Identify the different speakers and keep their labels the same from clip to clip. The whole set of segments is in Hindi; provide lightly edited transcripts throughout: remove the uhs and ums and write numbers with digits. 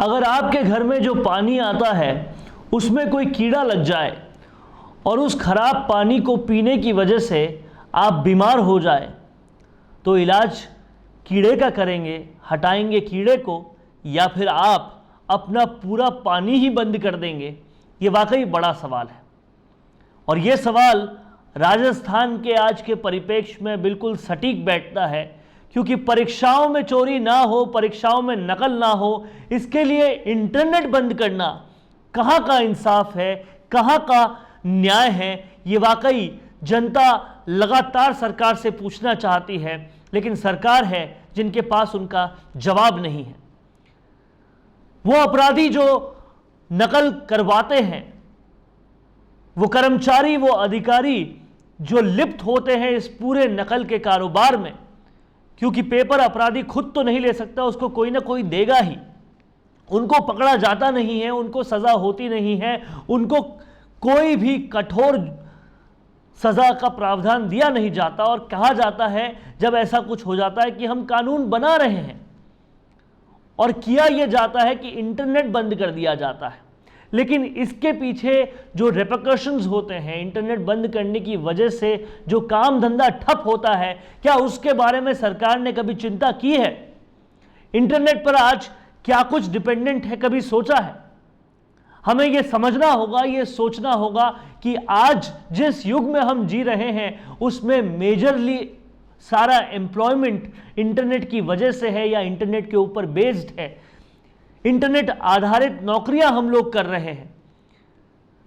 Speaker 1: अगर आपके घर में जो पानी आता है उसमें कोई कीड़ा लग जाए और उस खराब पानी को पीने की वजह से आप बीमार हो जाए तो इलाज कीड़े का करेंगे, हटाएंगे कीड़े को, या फिर आप अपना पूरा पानी ही बंद कर देंगे? ये वाकई बड़ा सवाल है। और ये सवाल राजस्थान के आज के परिप्रेक्ष्य में बिल्कुल सटीक बैठता है, क्योंकि परीक्षाओं में चोरी ना हो, परीक्षाओं में नकल ना हो, इसके लिए इंटरनेट बंद करना कहाँ का इंसाफ है, कहाँ का न्याय है? ये वाकई जनता लगातार सरकार से पूछना चाहती है, लेकिन सरकार है जिनके पास उनका जवाब नहीं है। वो अपराधी जो नकल करवाते हैं, वो कर्मचारी, वो अधिकारी जो लिप्त होते हैं इस पूरे नकल के कारोबार में, क्योंकि पेपर अपराधी खुद तो नहीं ले सकता, उसको कोई ना कोई देगा ही। उनको पकड़ा जाता नहीं है, उनको सजा होती नहीं है, उनको कोई भी कठोर सजा का प्रावधान दिया नहीं जाता। और कहा जाता है जब ऐसा कुछ हो जाता है कि हम कानून बना रहे हैं, और किया यह जाता है कि इंटरनेट बंद कर दिया जाता है। लेकिन इसके पीछे जो रिपरकशंस होते हैं, इंटरनेट बंद करने की वजह से जो काम धंधा ठप होता है, क्या उसके बारे में सरकार ने कभी चिंता की है? इंटरनेट पर आज क्या कुछ डिपेंडेंट है, कभी सोचा है? हमें यह समझना होगा, यह सोचना होगा कि आज जिस युग में हम जी रहे हैं उसमें मेजरली सारा एम्प्लॉयमेंट इंटरनेट की वजह से है या इंटरनेट के ऊपर बेस्ड है। इंटरनेट आधारित नौकरियां हम लोग कर रहे हैं।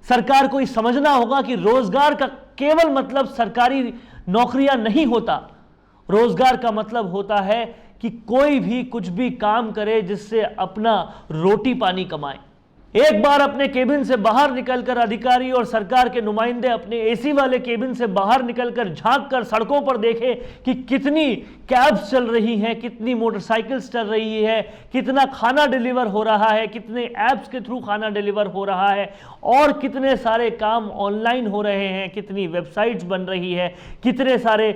Speaker 1: सरकार को समझना होगा कि रोजगार का केवल मतलब सरकारी नौकरियां नहीं होता। रोजगार का मतलब होता है कि कोई भी कुछ भी काम करे जिससे अपना रोटी पानी कमाए। एक बार अपने केबिन से बाहर निकलकर अधिकारी और सरकार के नुमाइंदे अपने एसी वाले केबिन से बाहर निकलकर झांक कर सड़कों पर देखें कि कितनी कैब्स चल रही हैं, कितनी मोटरसाइकिल्स चल रही है, कितना खाना डिलीवर हो रहा है, कितने ऐप्स के थ्रू खाना डिलीवर हो रहा है, और कितने सारे काम ऑनलाइन हो रहे हैं, कितनी वेबसाइट्स बन रही है, कितने सारे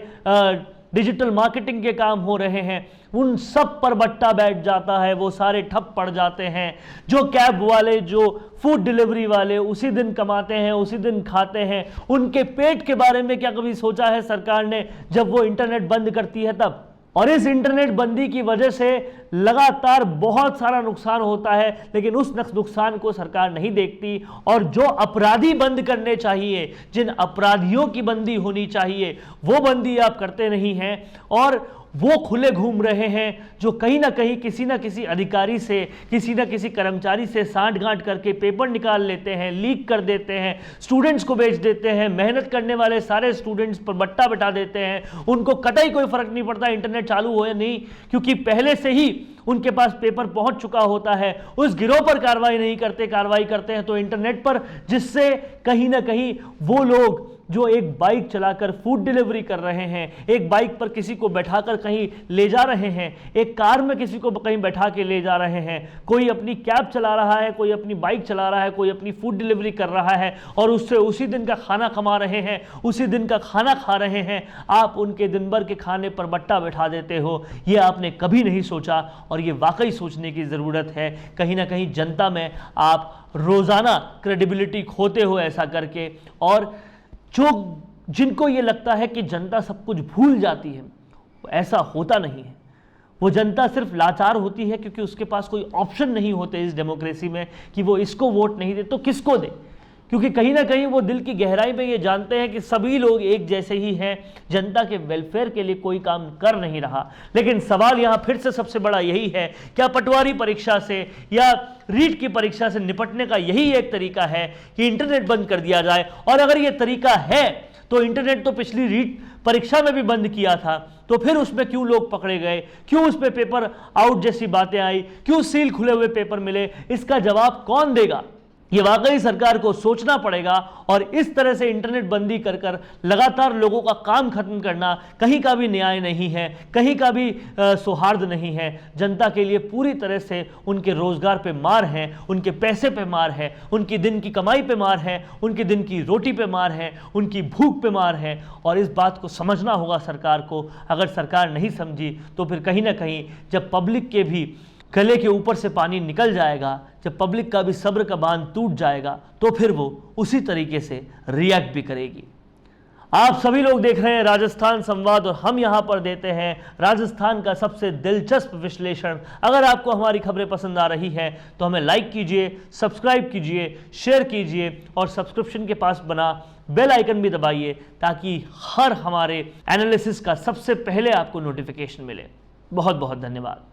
Speaker 1: डिजिटल मार्केटिंग के काम हो रहे हैं। उन सब पर बट्टा बैठ जाता है, वो सारे ठप पड़ जाते हैं। जो कैब वाले, जो फूड डिलीवरी वाले उसी दिन कमाते हैं, उसी दिन खाते हैं, उनके पेट के बारे में क्या कभी सोचा है सरकार ने जब वो इंटरनेट बंद करती है तब? और इस इंटरनेट बंदी की वजह से लगातार बहुत सारा नुकसान होता है, लेकिन उस नुकसान को सरकार नहीं देखती। और जो अपराधी बंद करने चाहिए, जिन अपराधियों की बंदी होनी चाहिए, वो बंदी आप करते नहीं हैं, और वो खुले घूम रहे हैं जो कहीं ना कहीं किसी ना किसी अधिकारी से, किसी ना किसी कर्मचारी से सांठ गांठ करके पेपर निकाल लेते हैं, लीक कर देते हैं, स्टूडेंट्स को बेच देते हैं, मेहनत करने वाले सारे स्टूडेंट्स पर बट्टा बिठा देते हैं। उनको कतई कोई फर्क नहीं पड़ता इंटरनेट चालू हो या नहीं, क्योंकि पहले से ही उनके पास पेपर पहुंच चुका होता है। उस गिरोह पर कार्रवाई नहीं करते, कार्रवाई करते हैं तो इंटरनेट पर, जिससे कहीं ना कहीं वो लोग जो एक बाइक चलाकर फूड डिलीवरी कर रहे हैं, एक बाइक पर किसी को बैठाकर कहीं ले जा रहे हैं, एक कार में किसी को कहीं बैठा के ले जा रहे हैं, कोई अपनी कैब चला रहा है, कोई अपनी बाइक चला रहा है, कोई अपनी फूड डिलीवरी कर रहा है, और उससे उसी दिन का खाना कमा रहे हैं, उसी दिन का खाना खा रहे हैं। आप उनके दिन भर के खाने पर बट्टा बैठा देते हो, ये आपने कभी नहीं सोचा, और ये वाकई सोचने की ज़रूरत है। कहीं ना कहीं जनता में आप रोज़ाना क्रेडिबिलिटी खोते हो ऐसा करके। और जिनको ये लगता है कि जनता सब कुछ भूल जाती है, ऐसा होता नहीं है। वो जनता सिर्फ लाचार होती है क्योंकि उसके पास कोई ऑप्शन नहीं होते इस डेमोक्रेसी में कि वो इसको वोट नहीं दे तो किसको दे, क्योंकि कहीं ना कहीं वो दिल की गहराई में ये जानते हैं कि सभी लोग एक जैसे ही हैं, जनता के वेलफेयर के लिए कोई काम कर नहीं रहा। लेकिन सवाल यहाँ फिर से सबसे बड़ा यही है, क्या पटवारी परीक्षा से या रीट की परीक्षा से निपटने का यही एक तरीका है कि इंटरनेट बंद कर दिया जाए? और अगर ये तरीका है तो इंटरनेट तो पिछली रीट परीक्षा में भी बंद किया था, तो फिर उसमें क्यों लोग पकड़े गए, क्यों उस पर पेपर आउट जैसी बातें आई, क्यों सील खुले हुए पेपर मिले? इसका जवाब कौन देगा? ये वाकई सरकार को सोचना पड़ेगा। और इस तरह से इंटरनेट बंदी कर कर लगातार लोगों का काम खत्म करना कहीं का भी न्याय नहीं है, कहीं का भी सौहार्द नहीं है। जनता के लिए पूरी तरह से उनके रोजगार पे मार है, उनके पैसे पे मार है, उनकी दिन की कमाई पे मार है, उनकी दिन की रोटी पे मार है, उनकी भूख पे मार है। और इस बात को समझना होगा सरकार को। अगर सरकार नहीं समझी तो फिर कहीं ना कहीं जब पब्लिक के भी गले के ऊपर से पानी निकल जाएगा, जब पब्लिक का भी सब्र का बांध टूट जाएगा, तो फिर वो उसी तरीके से रिएक्ट भी करेगी। आप सभी लोग देख रहे हैं राजस्थान संवाद और हम यहां पर देते हैं राजस्थान का सबसे दिलचस्प विश्लेषण। अगर आपको हमारी खबरें पसंद आ रही हैं तो हमें लाइक कीजिए, सब्सक्राइब कीजिए, शेयर कीजिए और सब्सक्रिप्शन के पास बना बेल आइकन भी दबाइए ताकि हर हमारे एनालिसिस का सबसे पहले आपको नोटिफिकेशन मिले। बहुत बहुत धन्यवाद।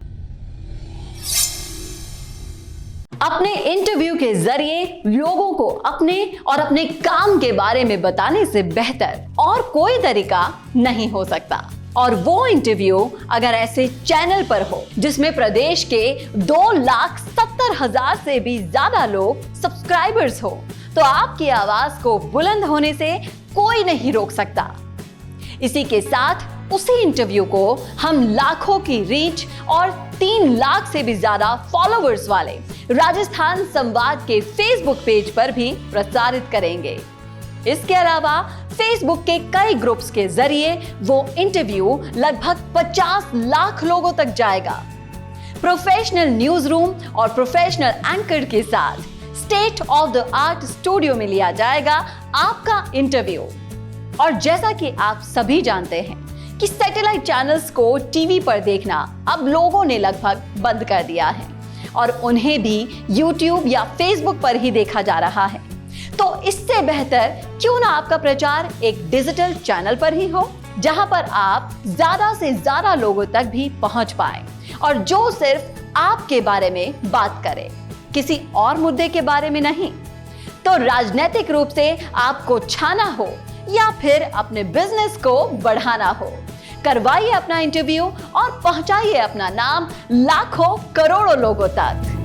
Speaker 2: अपने इंटरव्यू के जरिए लोगों को अपने और अपने काम के बारे में बताने से बेहतर और कोई तरीका नहीं हो सकता। और वो इंटरव्यू अगर ऐसे चैनल पर हो जिसमें प्रदेश के 2,70,000 से भी ज्यादा लोग सब्सक्राइबर्स हो, तो आपकी आवाज को बुलंद होने से कोई नहीं रोक सकता। इसी के साथ उसी इंटरव्यू को हम लाखों की रीच और 3 लाख से भी ज्यादा फॉलोअर्स वाले राजस्थान संवाद के फेसबुक पेज पर भी प्रसारित करेंगे। इसके अलावा फेसबुक के कई ग्रुप्स के जरिए वो इंटरव्यू लगभग 50 लाख लोगों तक जाएगा। प्रोफेशनल न्यूज रूम और प्रोफेशनल एंकर के साथ state of the art studio में लिया जाएगा आपका इंटरव्यू। और जैसा कि आप सभी जानते हैं कि सैटेलाइट चैनल्स को टीवी पर देखना अब लोगों ने लगभग बंद कर दिया है और उन्हें भी YouTube या Facebook पर ही देखा जा रहा है। तो इससे बेहतर क्यों ना आपका प्रचार एक डिजिटल चैनल पर ही हो, जहां पर आप ज्यादा से ज्यादा लोगों तक भी पहुंच पाए और जो सिर्फ आपके बारे में बात करे, किसी और मुद्दे के बारे में नहीं। तो राजनीतिक रूप से आपको छाना हो या फिर अपने बिजनेस को बढ़ाना हो, करवाइए अपना इंटरव्यू और पहुंचाइए अपना नाम लाखों करोड़ों लोगों तक।